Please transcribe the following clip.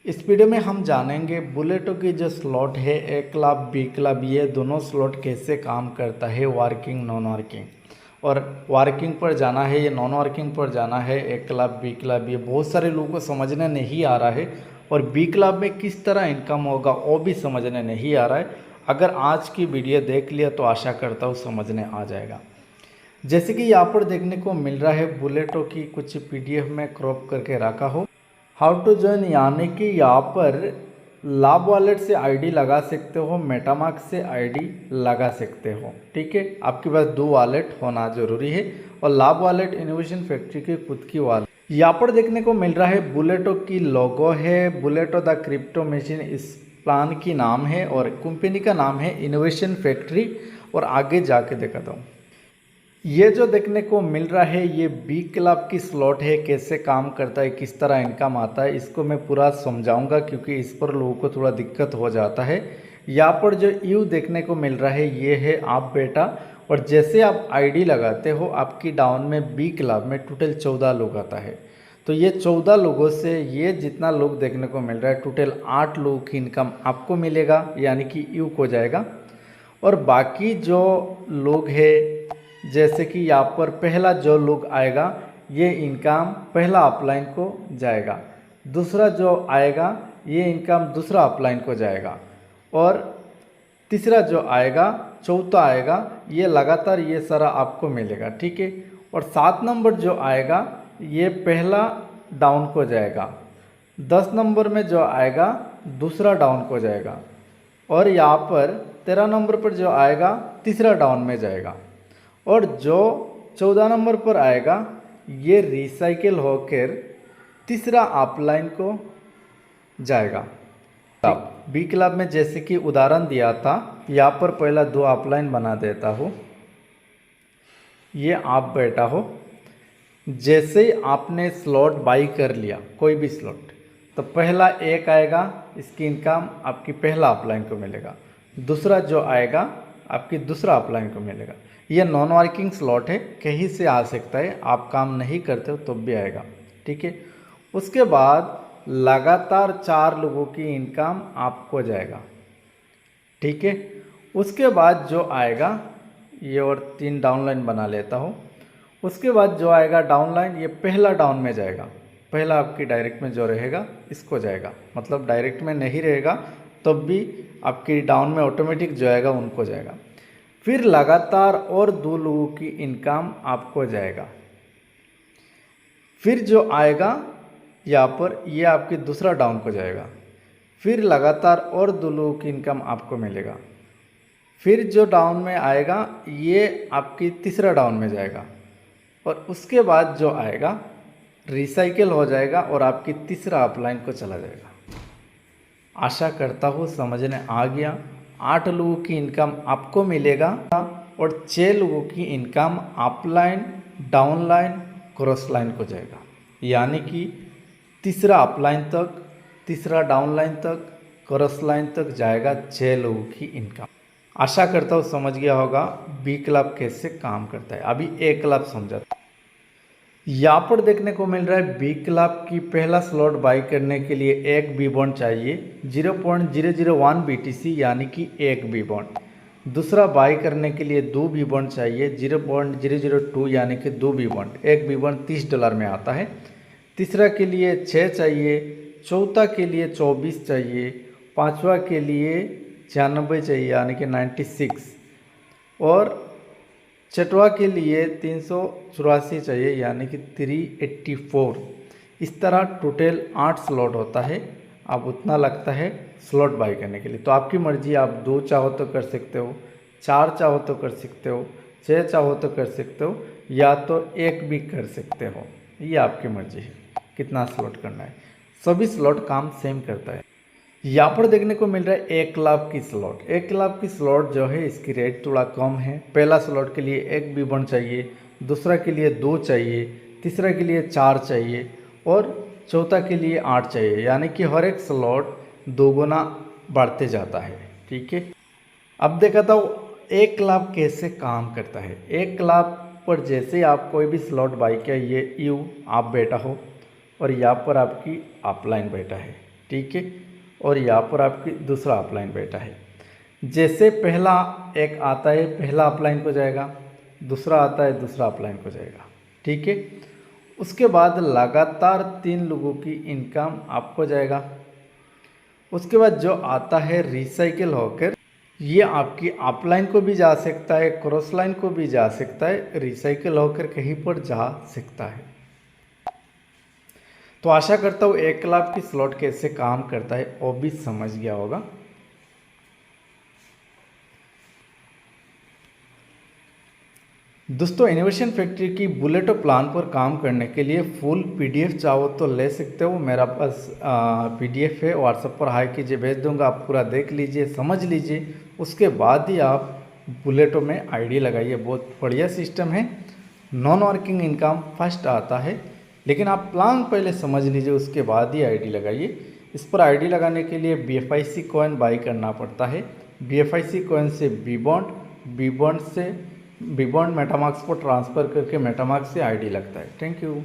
इस वीडियो में हम जानेंगे बुलेटो की जो स्लॉट है ए क्लब बी क्लब, ये दोनों स्लॉट कैसे काम करता है, वर्किंग नॉन वर्किंग। और वर्किंग पर जाना है या नॉन वर्किंग पर जाना है, ए क्लब बी क्लब, ये बहुत सारे लोगों को समझने नहीं आ रहा है। और बी क्लब में किस तरह इनकम होगा वो भी समझने नहीं आ रहा है। अगर आज की वीडियो देख लिया तो आशा करता हूँ समझने आ जाएगा। जैसे कि यहाँ पर देखने को मिल रहा है बुलेटो की कुछ PDF में क्रॉप करके रखा हो। हाउ टू ज्वाइन, यानी कि यहाँ पर लाभ वॉलेट से आईडी लगा सकते हो, मेटामार्क से आईडी लगा सकते हो। ठीक है, आपके पास 2 वॉलेट होना जरूरी है। और लाभ वॉलेट इनोवेशन फैक्ट्री की खुद की वॉलेट। यहाँ पर देखने को मिल रहा है बुलेटो की लोगो है, बुलेटो द क्रिप्टो मशीन इस प्लान की नाम है और कंपनी का नाम है इनोवेशन फैक्ट्री। और आगे जाके दिखाता हूँ। ये जो देखने को मिल रहा है ये बी क्लब की स्लॉट है, कैसे काम करता है, किस तरह इनकम आता है, इसको मैं पूरा समझाऊंगा क्योंकि इस पर लोगों को थोड़ा दिक्कत हो जाता है। यहाँ पर जो यू देखने को मिल रहा है ये है आप बेटा। और जैसे आप आईडी लगाते हो आपकी डाउन में बी क्लब में टोटल 14 लोग आता है। तो ये 14 लोगों से ये जितना लोग देखने को मिल रहा है टोटल 8 लोगों की इनकम आपको मिलेगा, यानी कि यू को जाएगा। और बाकी जो लोग हैं, जैसे कि यहाँ पर पहला जो लोग आएगा ये इनकम पहला अपलाइन को जाएगा, दूसरा जो आएगा ये इनकम दूसरा अपलाइन को जाएगा, और तीसरा जो आएगा चौथा आएगा, ये लगातार ये सारा आपको मिलेगा। ठीक है, और 7 नंबर जो आएगा ये पहला डाउन को जाएगा, 10 नंबर में जो आएगा दूसरा डाउन को जाएगा, और यहाँ पर 13 नंबर पर जो आएगा तीसरा डाउन में जाएगा, और जो 14 नंबर पर आएगा ये रिसाइकिल होकर तीसरा अपलाइन को जाएगा। अब बी क्लब में जैसे कि उदाहरण दिया था, यहाँ पर पहला 2 अपलाइन बना देता हूँ। ये आप बैठा हो, जैसे ही आपने स्लॉट बाई कर लिया कोई भी स्लॉट, तो पहला एक आएगा, इसकी इनकम आपकी पहला अपलाइन को मिलेगा, दूसरा जो आएगा आपकी दूसरा अपलाइन को मिलेगा। ये नॉन वर्किंग स्लॉट है, कहीं से आ सकता है, आप काम नहीं करते हो तो भी आएगा। ठीक है, उसके बाद लगातार 4 लोगों की इनकम आपको जाएगा। ठीक है, उसके बाद जो आएगा ये, और 3 डाउनलाइन बना लेता हूँ। उसके बाद जो आएगा डाउनलाइन ये पहला डाउन में जाएगा, पहला आपकी डायरेक्ट में जो रहेगा इसको जाएगा, मतलब डायरेक्ट में नहीं रहेगा तब भी आपकी डाउन में ऑटोमेटिक जो आएगा उनको जाएगा। फिर लगातार और 2 लोगों की इनकम आपको जाएगा। फिर जो आएगा यहाँ पर ये आपकी दूसरा डाउन को जाएगा, फिर लगातार और 2 लोगों की इनकम आपको मिलेगा। फिर जो डाउन में आएगा ये आपकी तीसरा डाउन में जाएगा, और उसके बाद जो आएगा रिसाइकिल हो जाएगा और आपकी तीसरा अपलाइन को चला जाएगा। आशा करता हूँ समझने आ गया। 8 लोगों की इनकम आपको मिलेगा और 6 लोगों की income upline, downline, cross line को जाएगा, यानी कि तीसरा अपलाइन तक, तीसरा डाउनलाइन तक, क्रॉस लाइन तक जाएगा 6 लोगों की इनकम। आशा करता हूँ समझ गया होगा बी क्लब कैसे काम करता है। अभी ए क्लब समझा। यहाँ पर देखने को मिल रहा है बी क्लब की पहला स्लॉट बाई करने के लिए 1 बी बॉन्ड चाहिए, 0.001 BTC यानी कि 1 बी बॉन्ड। दूसरा बाई करने के लिए 2 बी बॉन्ड चाहिए, 0.002 यानी कि 2 बी बॉन्ड। 1 बी बॉन्ड $30 में आता है। तीसरा के लिए 6 चाहिए, चौथा के लिए 24 चाहिए, पाँचवा के लिए 96 चाहिए यानी कि 96, और छठवा के लिए 384 चाहिए यानी कि 384। इस तरह टोटल 8 स्लॉट होता है। अब उतना लगता है स्लॉट बाई करने के लिए, तो आपकी मर्जी, आप 2 चाहो तो कर सकते हो, 4 चाहो तो कर सकते हो, 6 चाहो तो कर सकते हो, या तो 1 भी कर सकते हो। ये आपकी मर्जी है कितना स्लॉट करना है। सभी स्लॉट काम सेम करता है। यहाँ पर देखने को मिल रहा है 1 क्लब की स्लॉट। 1 क्लब की स्लॉट जो है इसकी रेट थोड़ा कम है। पहला स्लॉट के लिए 1 बी बॉन्ड चाहिए, दूसरा के लिए 2 चाहिए, तीसरा के लिए 4 चाहिए, और चौथा के लिए 8 चाहिए, यानी कि हर एक स्लॉट 2 गुना बढ़ते जाता है। ठीक है, अब देखा था 1 क्लब कैसे काम करता है। 1 क्लब पर जैसे आप कोई भी स्लॉट बाई किया, ये यू आप बैठा हो और यहाँ पर आपकी अपलाइन बैठा है। ठीक है। और यहाँ पर आपकी दूसरा अपलाइन बैठा है। जैसे पहला एक आता है पहला अपलाइन को जाएगा, दूसरा आता है दूसरा अपलाइन को जाएगा, ठीक है। उसके बाद लगातार 3 लोगों की इनकम आपको जाएगा। उसके बाद जो आता है रिसाइकिल होकर, ये आपकी अपलाइन को भी जा सकता है, क्रॉस लाइन को भी जा सकता है, रिसाइकिल होकर कहीं पर जा सकता है। तो आशा करता हूँ 1 लाख की स्लॉट कैसे काम करता है वो भी समझ गया होगा। दोस्तों, इनोवेशन फैक्ट्री की बुलेटो प्लान पर काम करने के लिए फुल पीडीएफ चाहो तो ले सकते हो। मेरा पास पीडीएफ है, व्हाट्सएप पर हाई कीजिए, भेज दूंगा। आप पूरा देख लीजिए, समझ लीजिए, उसके बाद ही आप बुलेटो में आईडी लगाइए। बहुत बढ़िया सिस्टम है। नॉन वर्किंग इनकम फर्स्ट आता है, लेकिन आप प्लान पहले समझ लीजिए, उसके बाद ही आईडी लगाइए। इस पर आईडी लगाने के लिए BFIC कॉइन बाई करना पड़ता है। BFIC कॉइन से बी बॉन्ड से बी बॉन्ड मेटामार्क्स को ट्रांसफ़र करके मेटामार्क्स से आईडी लगता है। Thank you.